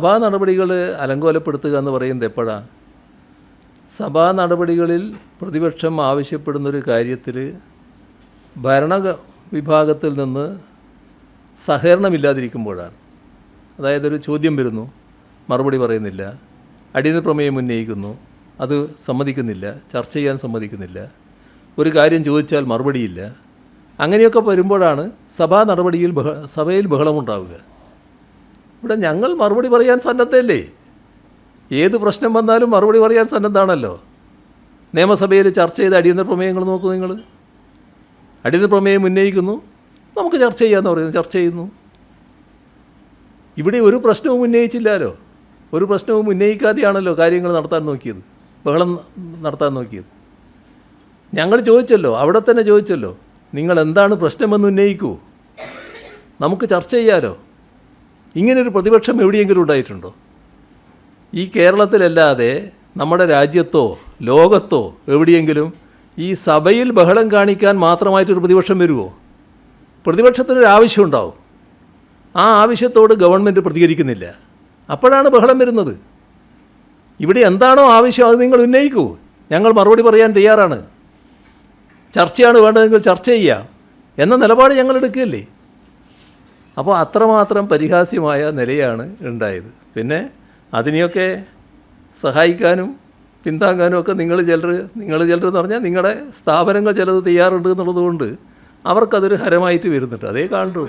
സഭാ നടപടികൾ അലങ്കോലപ്പെടുത്തുക എന്ന് പറയുന്നത് എപ്പോഴാണ്? സഭാ നടപടികളിൽ പ്രതിപക്ഷം ആവശ്യപ്പെടുന്നൊരു കാര്യത്തിൽ ഭരണ വിഭാഗത്തിൽ നിന്ന് സഹകരണമില്ലാതിരിക്കുമ്പോഴാണ്. അതായത് ഒരു ചോദ്യം വരുന്നു, മറുപടി പറയുന്നില്ല, അടിയന്തര പ്രമേയം ഉന്നയിക്കുന്നു, അത് സമ്മതിക്കുന്നില്ല, ചർച്ച ചെയ്യാൻ സമ്മതിക്കുന്നില്ല, ഒരു കാര്യം ചോദിച്ചാൽ മറുപടിയില്ല. അങ്ങനെയൊക്കെ വരുമ്പോഴാണ് സഭയിൽ ബഹളമുണ്ടാവുക. ഇവിടെ ഞങ്ങൾ മറുപടി പറയാൻ സന്നദ്ധമല്ലേ? ഏത് പ്രശ്നം വന്നാലും മറുപടി പറയാൻ സന്നദ്ധമാണല്ലോ. നിയമസഭയിൽ ചർച്ച ചെയ്ത അടിയന്തര പ്രമേയങ്ങൾ നോക്കൂ നിങ്ങൾ. അടിയന്തര പ്രമേയം ഉന്നയിക്കുന്നു, നമുക്ക് ചർച്ച ചെയ്യാമെന്ന് പറയുന്നു, ചർച്ച ചെയ്യുന്നു. ഇവിടെ ഒരു പ്രശ്നവും ഉന്നയിച്ചില്ലല്ലോ. ഒരു പ്രശ്നവും ഉന്നയിക്കാതെയാണല്ലോ കാര്യങ്ങൾ നടത്താൻ നോക്കിയത്, ബഹളം നടത്താൻ നോക്കിയത്. ഞങ്ങൾ ചോദിച്ചല്ലോ, അവിടെ തന്നെ ചോദിച്ചല്ലോ, നിങ്ങൾ എന്താണ് പ്രശ്നമെന്ന് ഉന്നയിക്കൂ, നമുക്ക് ചർച്ച ചെയ്യാമല്ലോ. ഇങ്ങനൊരു പ്രതിപക്ഷം എവിടെയെങ്കിലും ഉണ്ടായിട്ടുണ്ടോ? ഈ കേരളത്തിലല്ലാതെ നമ്മുടെ രാജ്യത്തോ ലോകത്തോ എവിടെയെങ്കിലും ഈ സഭയിൽ ബഹളം കാണിക്കാൻ മാത്രമായിട്ടൊരു പ്രതിപക്ഷം വരുമോ? പ്രതിപക്ഷത്തിനൊരു ആവശ്യമുണ്ടാവും. ആ ആവശ്യത്തോട് ഗവൺമെൻറ് പ്രതികരിക്കുന്നില്ല, അപ്പോഴാണ് ബഹളം വരുന്നത്. ഇവിടെ എന്താണോ ആവശ്യം അത് നിങ്ങൾ ഉന്നയിക്കൂ, ഞങ്ങൾ മറുപടി പറയാൻ തയ്യാറാണ്. ചർച്ചയാണ് വേണ്ടതെങ്കിൽ ചർച്ച ചെയ്യാം എന്ന നിലപാട് ഞങ്ങൾ എടുക്കുകയല്ലേ. അപ്പോൾ അത്രമാത്രം പരിഹാസ്യമായ നിലയാണ് ഉണ്ടായത്. പിന്നെ അതിനെയൊക്കെ സഹായിക്കാനും പിന്താങ്ങാനും ഒക്കെ നിങ്ങൾ ചിലർ എന്ന് പറഞ്ഞാൽ നിങ്ങളുടെ സ്ഥാപനങ്ങൾ ചിലത് തയ്യാറുണ്ട് എന്നുള്ളത് കൊണ്ട് അവർക്കതൊരു ഹരമായിട്ട് വരുന്നുണ്ട്. അതേ കാണുള്ളൂ.